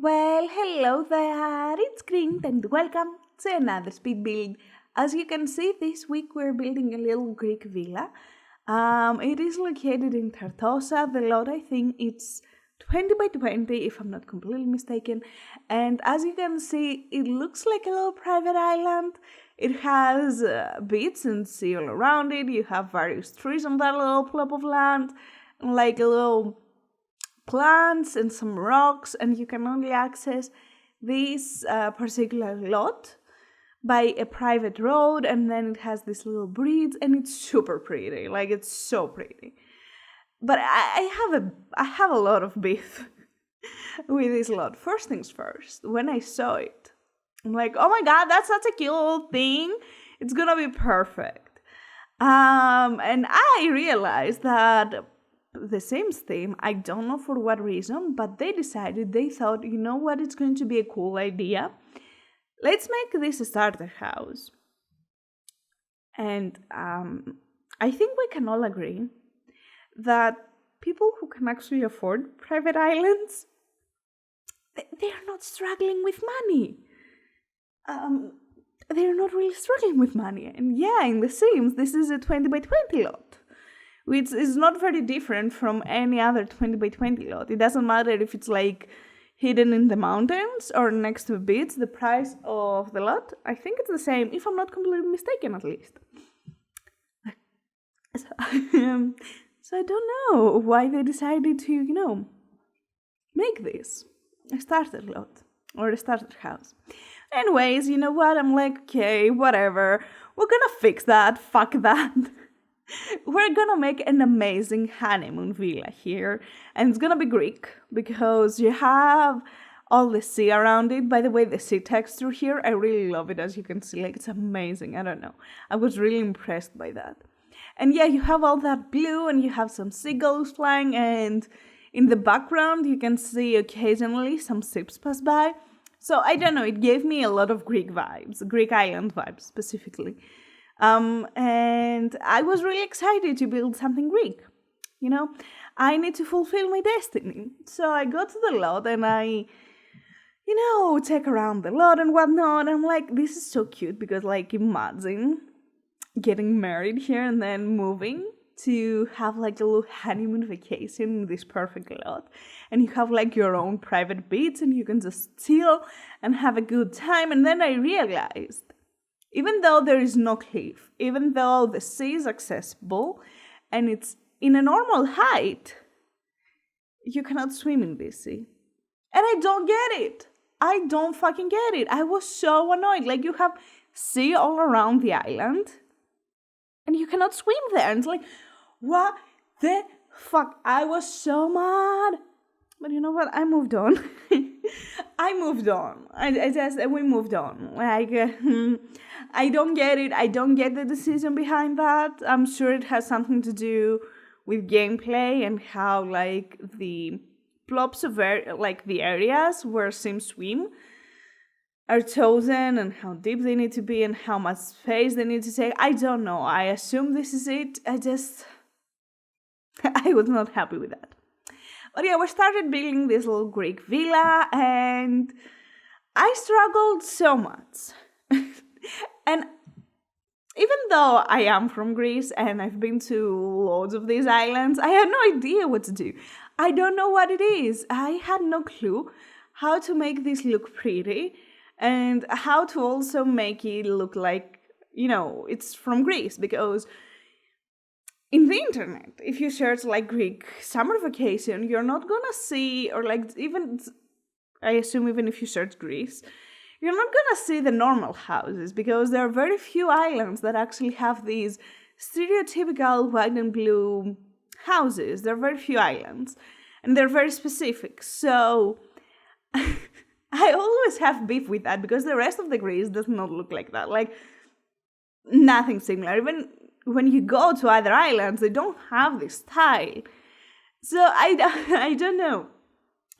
Well, hello there, it's Kriint and welcome to another speed build. As you can see, this week we're building a little Greek villa. It is located in Tartosa. The lot, I think it's 20 by 20 if I'm not completely mistaken. And as you can see, it looks like a little private island. It has beach and sea all around it. You have various trees on that little plot of land, like a little plants and some rocks, and you can only access this particular lot by a private road, and then it has this little bridge, and it's super pretty. Like, it's so pretty. But I have a lot of beef with this lot. First things first, when I saw it, I'm like, oh my god, that's such a cute little thing. It's gonna be perfect. And I realized that the Sims team, I don't know for what reason, but they thought, you know what, it's going to be a cool idea. Let's make this a starter house. And I think we can all agree that people who can actually afford private islands, they are not struggling with money. They're not really struggling with money. And yeah, in The Sims, this is a 20 by 20 lot, which is not very different from any other 20 by 20 lot. It doesn't matter if it's like hidden in the mountains or next to a beach. The price of the lot, I think it's the same, if I'm not completely mistaken at least. So I don't know why they decided to, make this a starter lot or a starter house. Anyways, you know what? I'm like, okay, whatever. We're gonna fix that. Fuck that. We're gonna make an amazing honeymoon villa here, and it's gonna be Greek because you have all the sea around it. By the way, the sea texture here, I really love it, as you can see. Like, it's amazing. I don't know. I was really impressed by that. And yeah, you have all that blue, and you have some seagulls flying, and in the background you can see occasionally some ships pass by. So I don't know, it gave me a lot of Greek vibes, Greek island vibes specifically. And I was really excited to build something Greek. I need to fulfill my destiny. So I go to the lot and I, check around the lot and whatnot. I'm like, this is so cute because, like, imagine getting married here and then moving to have like a little honeymoon vacation in this perfect lot. And you have like your own private beach and you can just chill and have a good time. And then I realized, even though there is no cliff, even though the sea is accessible and it's in a normal height, you cannot swim in this sea. And I don't get it. I don't fucking get it. I was so annoyed. Like, you have sea all around the island and you cannot swim there. And it's like, what the fuck? I was so mad. But you know what? I moved on. We moved on. Like, I don't get it. I don't get the decision behind that. I'm sure it has something to do with gameplay and how, like, the plops of the areas where Sims swim are chosen and how deep they need to be and how much space they need to take. I don't know. I assume this is it. I was not happy with that. But yeah, we started building this little Greek villa and I struggled so much. And even though I am from Greece and I've been to loads of these islands, I had no idea what to do. I don't know what it is. I had no clue how to make this look pretty and how to also make it look like, it's from Greece. Because in the internet, if you search like Greek summer vacation, you're not gonna see, or like even, I assume even if you search Greece, you're not gonna see the normal houses because there are very few islands that actually have these stereotypical white and blue houses. There are very few islands and they're very specific. So I always have beef with that because the rest of the Greece does not look like that. Like, nothing similar. Even when you go to other islands, they don't have this style. So I don't know.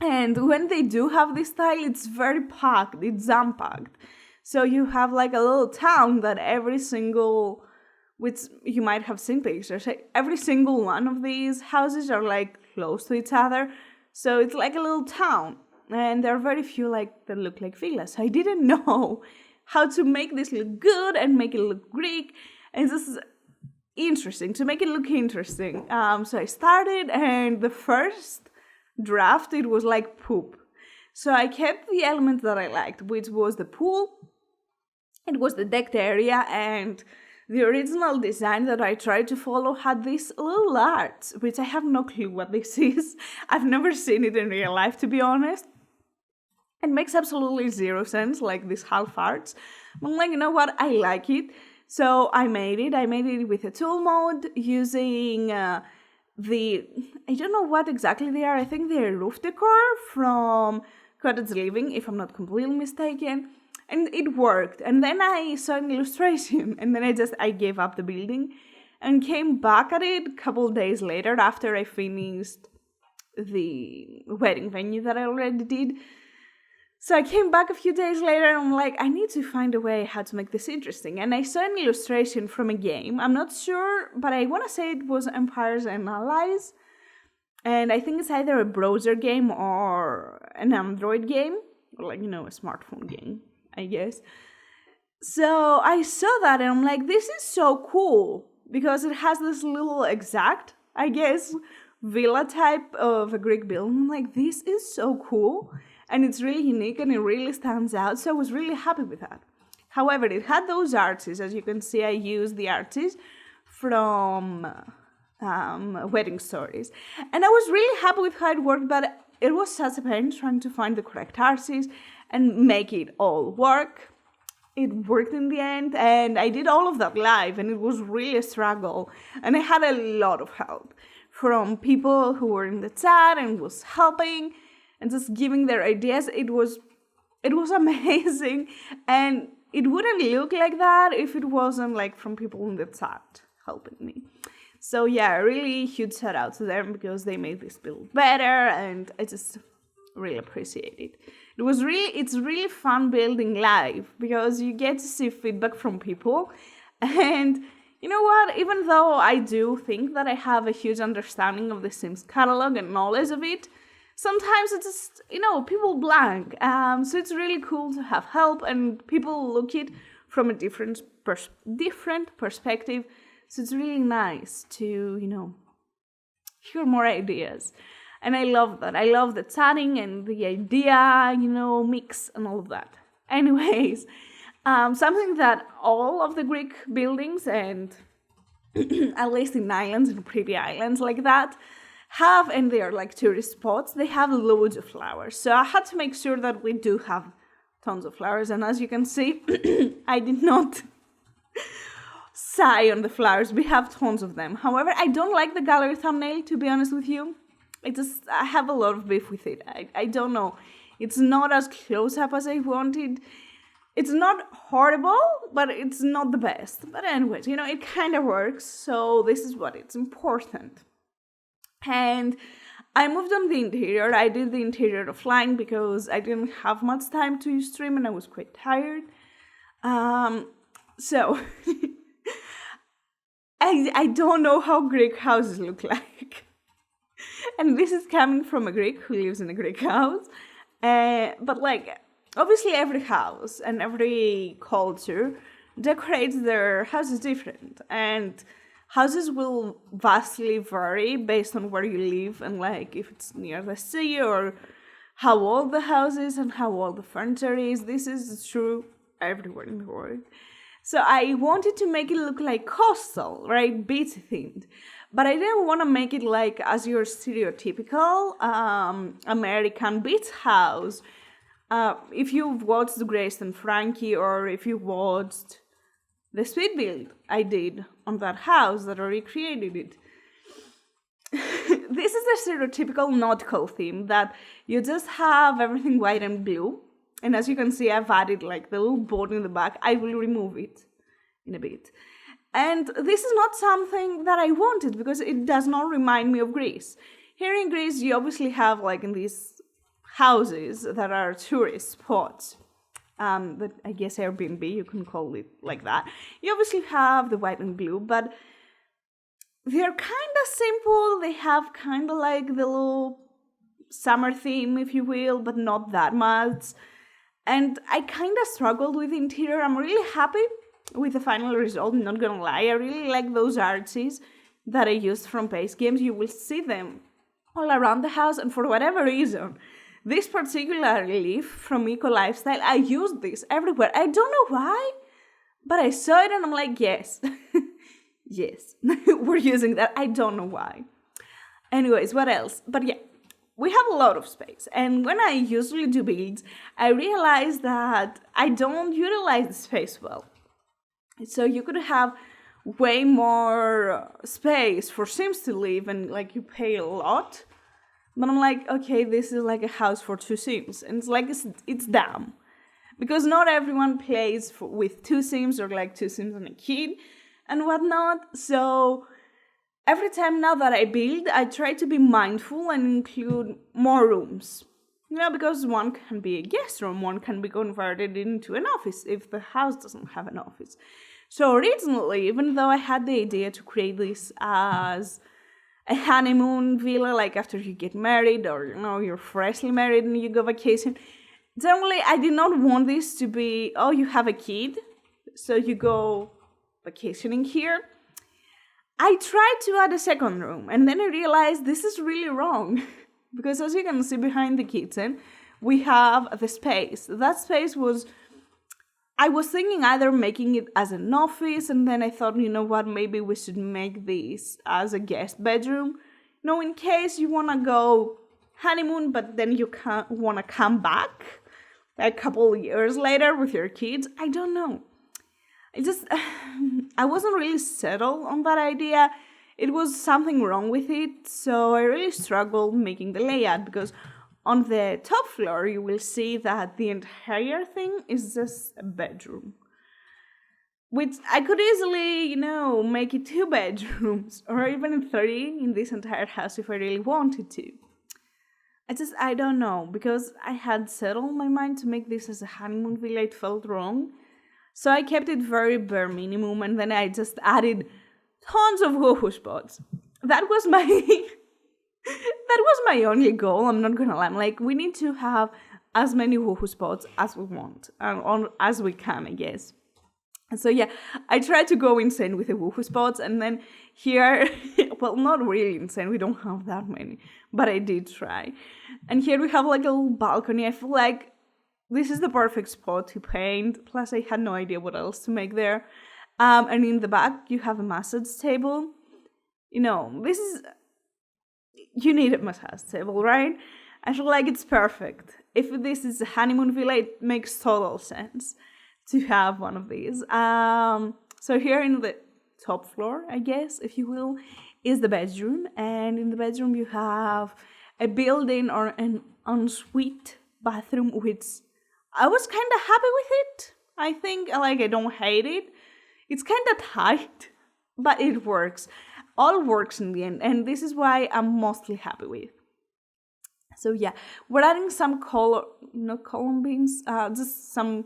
And when they do have this style, it's very packed, it's jam-packed. So you have like a little town that which you might have seen pictures, every single one of these houses are like close to each other. So it's like a little town. and there are very few like that look like villas. So I didn't know how to make this look good and make it look Greek, and this is interesting to make it look interesting. So I started, and the first draft, it was like poop. So I kept the element that I liked, which was the pool, it was the decked area, and the original design that I tried to follow had this little art, which I have no clue what this is. I've never seen it in real life, to be honest. It makes absolutely zero sense, like this half arts. I'm like, you know what, I like it. So I made it with a tool mode using I don't know what exactly they are. I think they're roof decor from Cottage Living, if I'm not completely mistaken. And it worked. And then I saw an illustration, and then I gave up the building and came back at it a couple days later after I finished the wedding venue that I already did. So I came back a few days later, and I'm like, I need to find a way how to make this interesting. And I saw an illustration from a game. I'm not sure, but I want to say it was Empires and Allies. And I think it's either a browser game or an Android game, or like, a smartphone game, I guess. So I saw that, and I'm like, this is so cool, because it has this little exact, I guess, villa type of a Greek building. I'm like, this is so cool. And it's really unique, and it really stands out. So I was really happy with that. However, it had those artists. As you can see, I used the artists from Wedding Stories. And I was really happy with how it worked, but it was such a pain trying to find the correct artists and make it all work. It worked in the end, and I did all of that live, and it was really a struggle. And I had a lot of help from people who were in the chat and was helping and just giving their ideas. It was amazing, and it wouldn't look like that if it wasn't like from people in the chat helping me. So yeah, really huge shout out to them, because they made this build better, and I just really appreciate it. It's really fun building live, because you get to see feedback from people. And you know what, even though I do think that I have a huge understanding of the Sims catalog and knowledge of it, sometimes it's just, people blank. So it's really cool to have help, and people look it from a different perspective. So it's really nice to, hear more ideas. And I love that. I love the chatting and the idea, mix and all of that. Anyways, something that all of the Greek buildings, and at least in islands, in pretty islands like that, have, and they are like tourist spots, they have loads of flowers. So I had to make sure that we do have tons of flowers. And as you can see, I did not sigh on the flowers. We have tons of them. However, I don't like the gallery thumbnail, to be honest with you. I have a lot of beef with it. I don't know. It's not as close up as I wanted. It's not horrible, but it's not the best. But anyways, it kind of works. So this is what it's important. And I moved on the interior. I did the interior offline because I didn't have much time to stream, and I was quite tired. So I don't know how Greek houses look like. And this is coming from a Greek who lives in a Greek house. But obviously every house and every culture decorates their houses different. And houses will vastly vary based on where you live, and if it's near the sea, or how old the house is and how old the furniture is. This is true everywhere in the world. So I wanted to make it look like coastal, right? Beach themed. But I didn't want to make it as your stereotypical American beach house. If you've watched Grace and Frankie, or if you watched the speed build I did on that house that I recreated it, this is the stereotypical nautical theme that you just have everything white and blue. And as you can see, I've added the little boat in the back. I will remove it in a bit. And this is not something that I wanted, because it does not remind me of Greece. Here in Greece, you obviously have in these houses that are tourist spots. That I guess Airbnb, you can call it like that. You obviously have the white and blue, but they're kind of simple. They have kind of the little summer theme, if you will, but not that much. And I kind of struggled with the interior. I'm really happy with the final result, not gonna lie. I really like those arches that I used from base games. You will see them all around the house, and for whatever reason, this particular leaf from Eco Lifestyle, I used this everywhere. I don't know why, but I saw it and I'm like, yes, yes, we're using that. I don't know why. Anyways, what else? But yeah, we have a lot of space. And when I usually do builds, I realize that I don't utilize the space well. So you could have way more space for Sims to live and like you pay a lot. But I'm like, okay, this is like a house for 2 Sims. And it's like, it's dumb. Because not everyone plays with 2 Sims or like 2 Sims and a kid and whatnot. So every time now that I build, I try to be mindful and include more rooms. Because one can be a guest room, one can be converted into an office if the house doesn't have an office. So originally, even though I had the idea to create this as a honeymoon villa, like after you get married or, you're freshly married and you go vacation, generally, I did not want this to be, oh, you have a kid, so you go vacationing here. I tried to add a second room, and then I realized this is really wrong. Because as you can see behind the kitchen, we have the space. That space I was thinking either making it as an office, and then I thought, maybe we should make this as a guest bedroom. In case you want to go honeymoon, but then you can't want to come back a couple of years later with your kids. I don't know. I wasn't really settled on that idea. It was something wrong with it, so I really struggled making the layout because on the top floor you will see that the entire thing is just a bedroom. Which I could easily, make it 2 bedrooms or even 3 in this entire house if I really wanted to. I don't know, because I had settled my mind to make this as a honeymoon villa, it felt wrong. So I kept it very bare minimum, and then I just added tons of woohoo spots. That was my only goal, I'm not gonna lie. I'm like, we need to have as many woohoo spots as we want, and as we can, I guess. So yeah, I tried to go insane with the woohoo spots, and then here, well, not really insane, we don't have that many, but I did try. And here we have like a little balcony. I feel like this is the perfect spot to paint, plus I had no idea what else to make there. And in the back, you have a massage table. You need a massage table, right? I feel like it's perfect. If this is a honeymoon villa, it makes total sense to have one of these. So here in the top floor, I guess, if you will, is the bedroom. And in the bedroom, you have a built-in or an ensuite bathroom, which I was kind of happy with it. I think, I don't hate it. It's kind of tight, but it works. All works in the end, and this is why I'm mostly happy with. So yeah, we're adding some column beams, just some,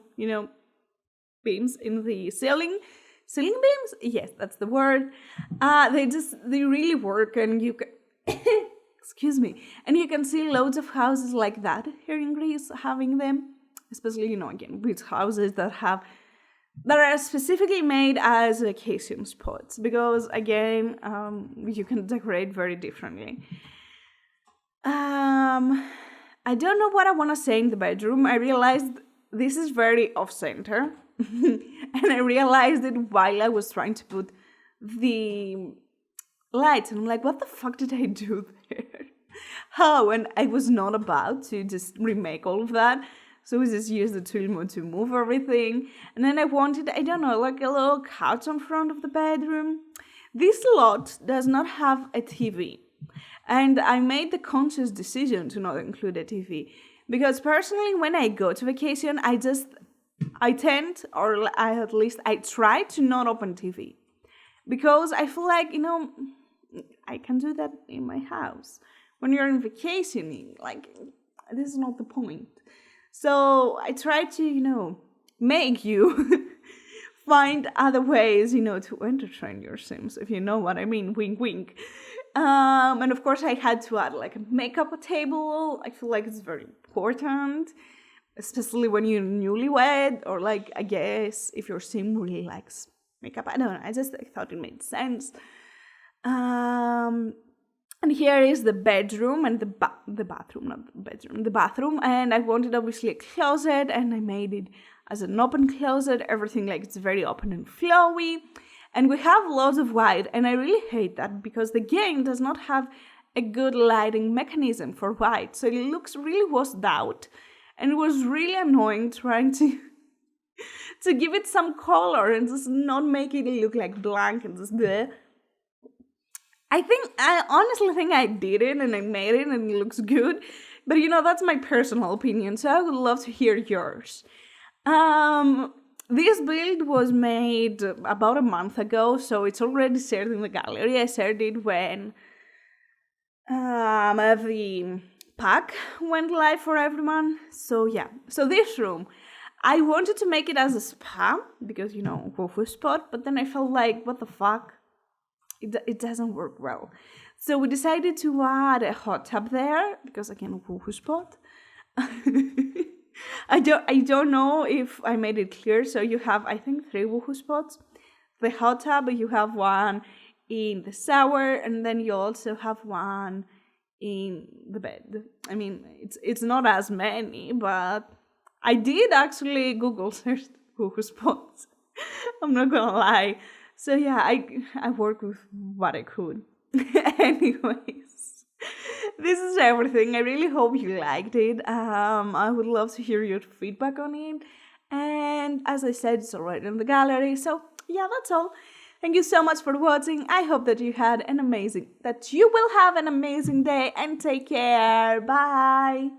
beams in the ceiling. Ceiling beams? Yes, that's the word. They really work, and you can, excuse me, and you can see loads of houses like that here in Greece having them, especially, again, beach houses that are specifically made as vacation spots because, again, you can decorate very differently. I don't know what I want to say in the bedroom. I realized this is very off-center. And I realized it while I was trying to put the lights. And I'm like, what the fuck did I do there? How? And I was not about to just remake all of that. So we just used the tool mode to move everything. And then I wanted, a little couch in front of the bedroom. This lot does not have a TV. And I made the conscious decision to not include a TV. Because personally, when I go to vacation, I try to not open TV. Because I feel like, I can do that in my house. When you're in vacationing, this is not the point. So I try to, make you find other ways, to entertain your Sims, if you know what I mean, wink, wink. And of course, I had to add like a makeup table. I feel like it's very important, especially when you're newlywed, or like, I guess, if your sim really likes makeup. I don't know. I thought it made sense. And here is the bedroom and the bathroom, not the bedroom, the bathroom. And I wanted obviously a closet, and I made it as an open closet. Everything like it's very open and flowy. And we have lots of white, and I really hate that because the game does not have a good lighting mechanism for white. So it looks really washed out, and it was really annoying trying to give it some color and just not make it look like blank and just bleh. I honestly think I did it and I made it and it looks good. But that's my personal opinion, so I would love to hear yours. This build was made about a month ago, so it's already shared in the gallery. I shared it when the pack went live for everyone. So yeah, so this room, I wanted to make it as a spa because, woohoo spot, but then I felt like, what the fuck? It doesn't work well. So we decided to add a hot tub there because, again, woohoo spot. I don't know if I made it clear. So you have, I think, 3 woohoo spots. The hot tub, you have one in the shower, and then you also have one in the bed. I mean, it's not as many, but I did actually Google search woohoo spots. I'm not gonna lie. So yeah, I work with what I could. Anyways, this is everything. I really hope you liked it. I would love to hear your feedback on it. And as I said, it's already in the gallery. So yeah, that's all. Thank you so much for watching. I hope that you will have an amazing day, and take care. Bye.